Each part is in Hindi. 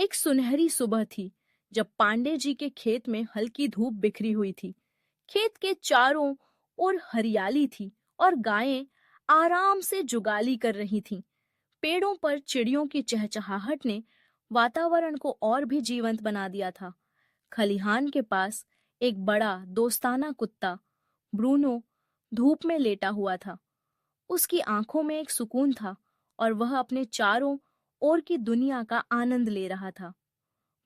एक सुनहरी सुबह थी जब पांडे जी के खेत में हल्की धूप बिखरी हुई थी। खेत के चारों ओर हरियाली थी और गायें आराम से जुगाली कर रही थीं। पेड़ों पर चिड़ियों की चहचहाहट ने वातावरण को और भी जीवंत बना दिया था। खलिहान के पास एक बड़ा दोस्ताना कुत्ता ब्रूनो धूप में लेटा हुआ था। उसकी आंखों में एक सुकून था और वह अपने चारों ओर की दुनिया का आनंद ले रहा था।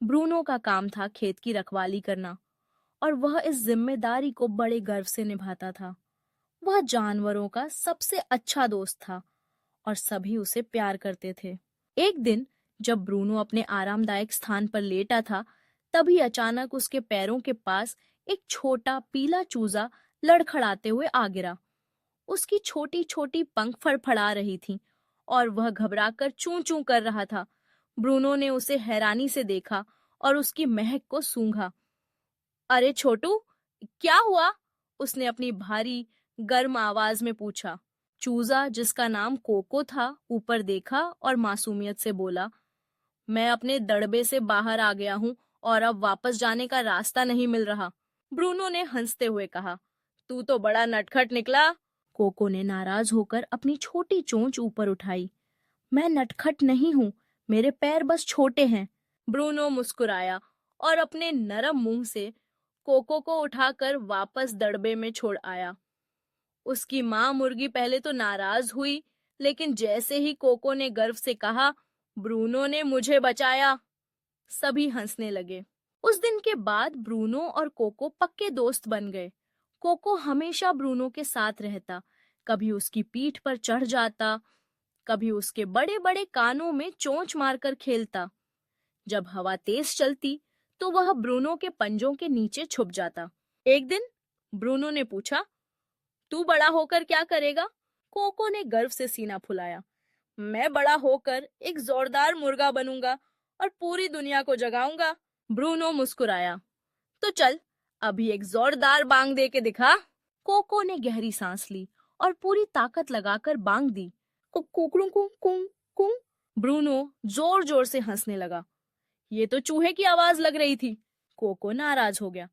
ब्रूनो का काम था खेत की रखवाली करना और वह इस जिम्मेदारी को बड़े गर्व से निभाता था। वह जानवरों का सबसे अच्छा दोस्त था और सभी उसे प्यार करते थे। एक दिन जब ब्रूनो अपने आरामदायक स्थान पर लेटा था, तभी अचानक उसके पैरों के पास एक छोटा पीला चूजा लड़खड़ाते हुए आ गिरा। उसकी छोटी छोटी पंख फड़फड़ा रही थीं और वह घबराकर चूं चूं कर रहा था। ब्रूनो ने उसे हैरानी से देखा और उसकी महक को सूंघा। अरे छोटू, क्या हुआ? उसने अपनी भारी गर्म आवाज में पूछा। चूजा, जिसका नाम कोको था, ऊपर देखा और मासूमियत से बोला, मैं अपने दड़बे से बाहर आ गया हूँ और अब वापस जाने का रास्ता नहीं मिल रहा। ब्रूनो ने हंसते हुए कहा, तू तो बड़ा नटखट निकला। कोको ने नाराज होकर अपनी छोटी चोंच ऊपर उठाई। मैं नटखट नहीं हूँ, मेरे पैर बस छोटे हैं। ब्रूनो मुस्कुराया और अपने नरम मुंह से कोको को उठाकर वापस दड़बे में छोड़ आया। उसकी माँ मुर्गी पहले तो नाराज हुई, लेकिन जैसे ही कोको ने गर्व से कहा, ब्रूनो ने मुझे बचाया, सभी हंसने लगे। उस दिन के बाद ब्रूनो और कोको पक्के दोस्त बन गए। कोको हमेशा ब्रूनो के साथ रहता, कभी उसकी पीठ पर चढ़ जाता, कभी उसके बड़े बड़े कानों में चोंच मारकर खेलता। जब हवा तेज चलती तो वह ब्रूनो के पंजों के नीचे छुप जाता। एक दिन ब्रूनो ने पूछा, तू बड़ा होकर क्या करेगा? कोको ने गर्व से सीना फुलाया, मैं बड़ा होकर एक जोरदार मुर्गा बनूंगा और पूरी दुनिया को जगाऊंगा। ब्रूनो मुस्कुराया, तो चल अभी एक जोरदार बांग दे के दिखा। कोको ने गहरी सांस ली और पूरी ताकत लगाकर बांग दी। कुकड़ू कुं कुं कुं। ब्रूनो जोर जोर से हंसने लगा। ये तो चूहे की आवाज लग रही थी। कोको नाराज हो गया,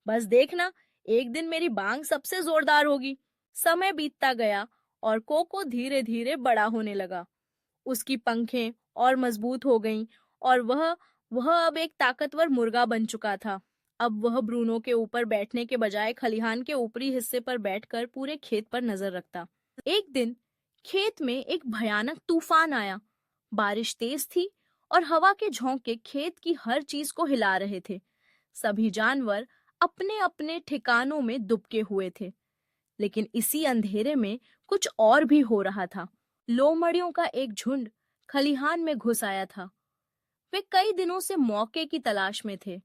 बस देखना, एक दिन मेरी बांग सबसे जोरदार होगी। समय बीतता गया और कोको धीरे धीरे बड़ा होने लगा। उसकी पंखें और मजबूत हो गईं और वह अब एक ताकतवर मुर्गा बन चुका था। अब वह ब्रूनो के ऊपर बैठने के बजाय खलिहान के ऊपरी हिस्से पर बैठकर पूरे खेत पर नजर रखता। एक दिन खेत में एक भयानक तूफान आया। बारिश तेज थी और हवा के झोंके खेत की हर चीज को हिला रहे थे। सभी जानवर अपने अपने ठिकानों में दुबके हुए थे। लेकिन इसी अंधेरे में कुछ और भी हो रहा था। लोमड़ियों का एक झुंड खलिहान में घुस आया था। वे कई दिनों से मौके की तलाश में थे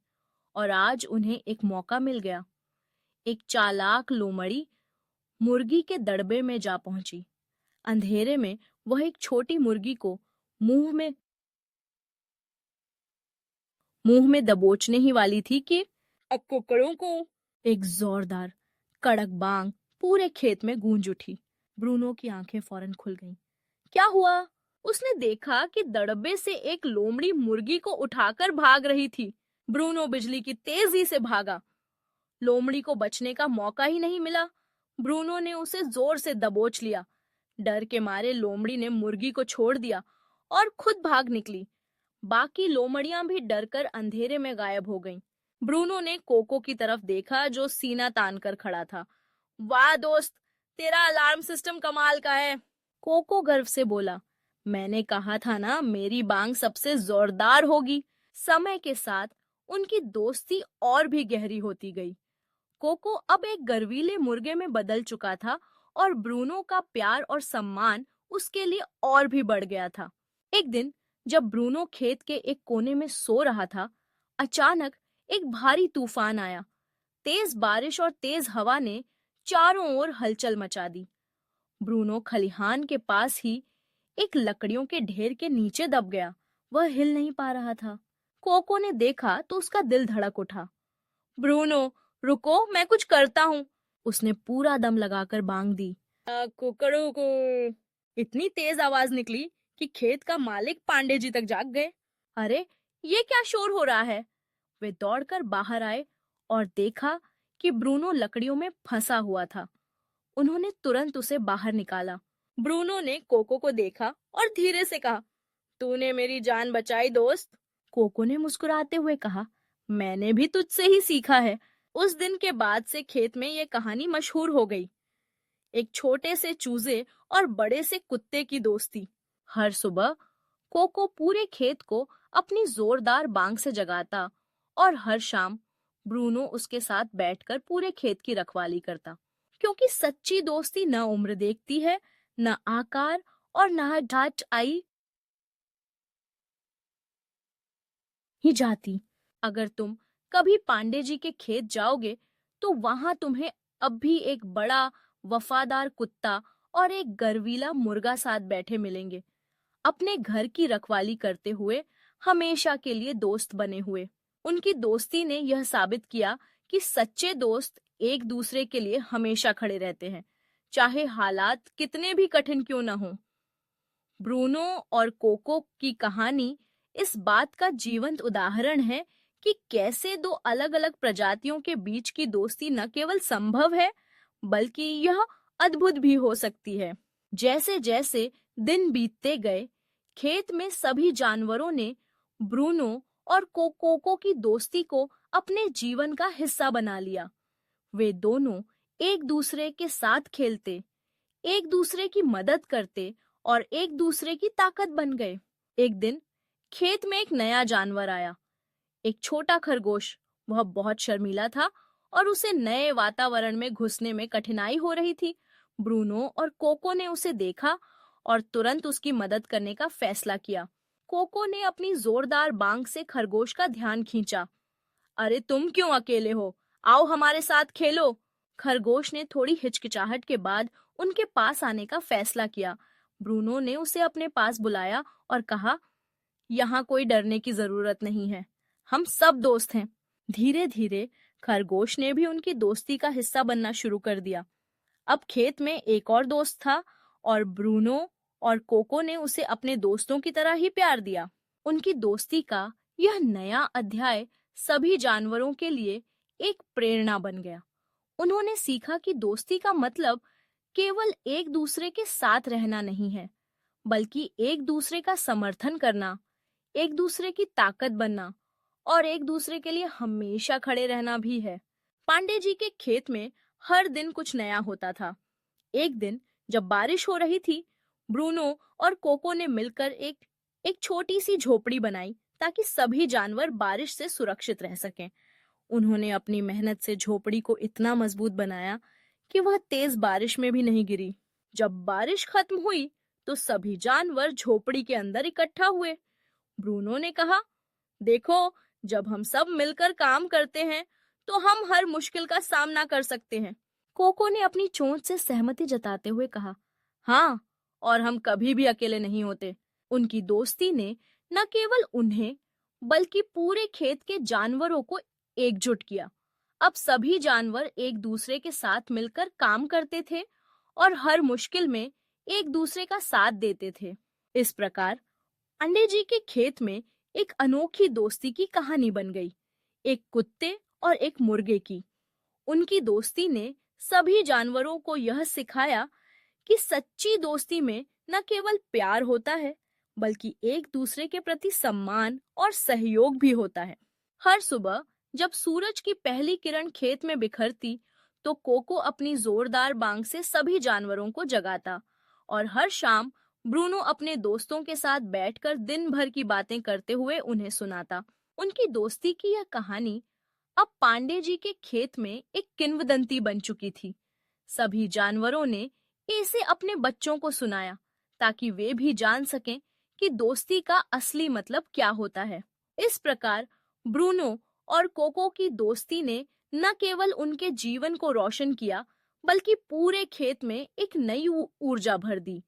और आज उन्हें एक मौका मिल गया। एक चालाक लोमड़ी मुर्गी के दड़बे में जा पहुंची। अंधेरे में वह एक छोटी मुर्गी को मुंह में दबोचने ही वाली थी कि कुकड़ों को एक जोरदार कड़क बांग पूरे खेत में गूंज उठी। ब्रूनो की आंखें फौरन खुल गईं। क्या हुआ? उसने देखा कि दड़बे से एक लोमड़ी मुर्गी को उठाकर भाग रही थी। ब्रूनो बिजली की तेजी से भागा। लोमड़ी को बचने का मौका ही नहीं मिला। ब्रूनो ने उसे जोर से दबोच लिया। डर के मारे लोमड़ी ने मुर्गी को छोड़ दिया और खुद भाग निकली। बाकी लोमड़ियां भी डरकर अंधेरे में गायब हो गईं। ब्रूनो ने कोको की तरफ देखा, जो सीना तान कर खड़ा था। वाह दोस्त, तेरा अलार्म सिस्टम कमाल का है। कोको गर्व से बोला, मैंने कहा था ना, मेरी बांग सबसे जोरदार होगी। समय के साथ उनकी दोस्ती और भी गहरी होती गई। कोको अब एक गर्वीले मुर्गे में बदल चुका था और ब्रूनो का प्यार और सम्मान उसके लिए और भी बढ़ गया था। एक दिन जब ब्रूनो खेत के एक कोने में सो रहा था, अचानक एक भारी तूफान आया। तेज बारिश और तेज हवा ने चारों ओर हलचल मचा दी। ब्रूनो खलिहान के पास ही एक लकड़ियों के ढेर के नीचे दब गया। वह हिल नहीं पा रहा था। कोको ने देखा तो उसका दिल धड़क उठा। ब्रूनो, रुको, मैं कुछ करता हूँ। उसने पूरा दम लगाकर बांग दी। कुकड़ू को इतनी तेज आवाज निकली कि खेत का मालिक पांडे जी तक जाग गए। अरे, ये क्या शोर हो रहा है? वे दौड़कर बाहर आए और देखा कि ब्रूनो लकड़ियों में फंसा हुआ था। उन्होंने तुरंत उसे बाहर निकाला। ब्रूनो ने कोको को देखा और धीरे से कहा, तूने मेरी जान बचाई दोस्त। कोको ने मुस्कुराते हुए कहा, मैंने भी तुझसे ही सीखा है। उस दिन के बाद से खेत में ये कहानी मशहूर हो गई। एक छोटे से चूजे और बड़े से कुत्ते की दोस्ती। हर सुबह कोको पूरे खेत को अपनी जोरदार बांग से जगाता और हर शाम ब्रूनो उसके साथ बैठकर पूरे खेत की रखवाली करता। क्योंकि सच्ची दोस्ती न उम्र देखती है, न आकार और न ढांच आई ही जाती। अगर तुम कभी पांडे जी के खेत जाओगे तो वहां तुम्हें अब भी एक बड़ा वफादार कुत्ता और एक गर्वीला मुर्गा साथ बैठे मिलेंगे, अपने घर की रखवाली करते हुए, हमेशा के लिए दोस्त बने हुए। उनकी दोस्ती ने यह साबित किया कि सच्चे दोस्त एक दूसरे के लिए हमेशा खड़े रहते हैं, चाहे हालात कितने भी कठिन क्यों न हों। ब्रूनो और कोको की कहानी इस बात का जीवंत उदाहरण है कि कैसे दो अलग-अलग प्रजातियों के बीच की दोस्ती न केवल संभव है, बल्कि यह अद्भुत भी हो सकती है। जैसे-जैसे दिन बीतते गए, खेत में सभी जानवरों ने ब्रूनो और कोको की दोस्ती को अपने जीवन का हिस्सा बना लिया। वे दोनों एक दूसरे के साथ खेलते, एक दूसरे की मदद करते और एक दूसरे की ताकत बन गए। एक दिन खेत में एक नया जानवर आया, एक छोटा खरगोश। वह बहुत शर्मीला था और उसे नए वातावरण में घुसने में कठिनाई हो रही थी। ब्रूनो और कोको ने उसे देखा और तुरंत उसकी मदद करने का फैसला किया। कोको ने अपनी जोरदार बांग से खरगोश का ध्यान खींचा। अरे तुम क्यों अकेले हो? आओ हमारे साथ खेलो। खरगोश ने थोड़ी हिचकिचाहट के बाद उनके पास आने का फैसला किया। ब्रूनो ने उसे अपने पास बुलाया और कहा, यहाँ कोई डरने की जरूरत नहीं है, हम सब दोस्त हैं। धीरे धीरे खरगोश ने भी उनकी दोस्ती का हिस्सा बनना शुरू कर दिया। अब खेत में एक और दोस्त था और ब्रूनो और कोको ने उसे अपने दोस्तों की तरह ही प्यार दिया। उनकी दोस्ती का यह नया अध्याय सभी जानवरों के लिए एक प्रेरणा बन गया। उन्होंने सीखा कि दोस्ती का मतलब केवल एक दूसरे के साथ रहना नहीं है, बल्कि एक दूसरे का समर्थन करना, एक दूसरे की ताकत बनना और एक दूसरे के लिए हमेशा खड़े रहना भी है। पांडे जी के खेत में हर दिन कुछ नया होता था। एक दिन जब बारिश हो रही थी, ब्रूनो और कोको ने मिलकर एक एक छोटी सी झोपड़ी बनाई ताकि सभी जानवर बारिश से सुरक्षित रह सकें। उन्होंने अपनी मेहनत से झोपड़ी को इतना मजबूत बनाया कि वह तेज बारिश में भी नहीं गिरी। जब बारिश खत्म हुई, तो सभी जानवर झोपड़ी के अंदर इकट्ठा हुए। ब्रूनो ने कहा, देखो, जब हम सब मिलकर काम करते हैं, तो हम हर मुश्किल का सामना कर सकते हैं। कोको ने अपनी चोंच से सहमति जताते हुए कहा, हाँ, और हम कभी भी अकेले नहीं होते। उनकी दोस्ती ने न केवल उन्हें, बल्कि पूरे खेत के जानवरों को एकजुट किया। अब सभी जानवर एक दूसरे के साथ मिलकर काम करते थे और हर मुश्किल में एक दूसरे का साथ देते थे। इस प्रकार पांडे जी के खेत में एक अनोखी दोस्ती की कहानी बन गई, एक कुत्ते और एक मुर्गे की। उनकी दोस्ती ने सभी जानवरों को यह सिखाया कि सच्ची दोस्ती में न केवल प्यार होता है, बल्कि एक दूसरे के प्रति सम्मान और सहयोग भी होता है। हर सुबह जब सूरज की पहली किरण खेत में बिखरती, तो कोको अपनी जोरदार बांग से सभी जानवरों को जगाता और हर शाम ब्रूनो अपने दोस्तों के साथ बैठकर दिन भर की बातें करते हुए उन्हें सुनाता। उनकी दोस्ती की यह कहानी अब पांडे जी के खेत में एक किंवदंती बन चुकी थी। सभी जानवरों ने इसे अपने बच्चों को सुनाया ताकि वे भी जान सकें कि दोस्ती का असली मतलब क्या होता है। इस प्रकार ब्रूनो और कोको की दोस्ती ने न केवल उनके जीवन को रोशन किया, बल्कि पूरे खेत में एक नई ऊर्जा भर दी।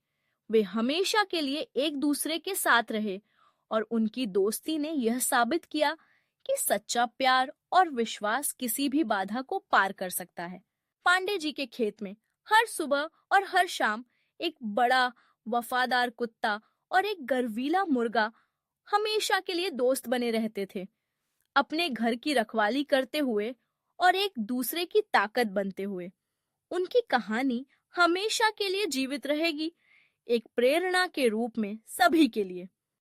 वे हमेशा के लिए एक दूसरे के साथ रहे और उनकी दोस्ती ने यह साबित किया कि सच्चा प्यार और विश्वास किसी भी बाधा को पार कर सकता है। पांडे जी के खेत में हर सुबह और हर शाम एक बड़ा वफादार कुत्ता और एक गर्वीला मुर्गा हमेशा के लिए दोस्त बने रहते थे, अपने घर की रखवाली करते हुए और एक दूसरे की ताकत बनते हुए। उनकी कहानी हमेशा के लिए जीवित रहेगी, एक प्रेरणा के रूप में सभी के लिए।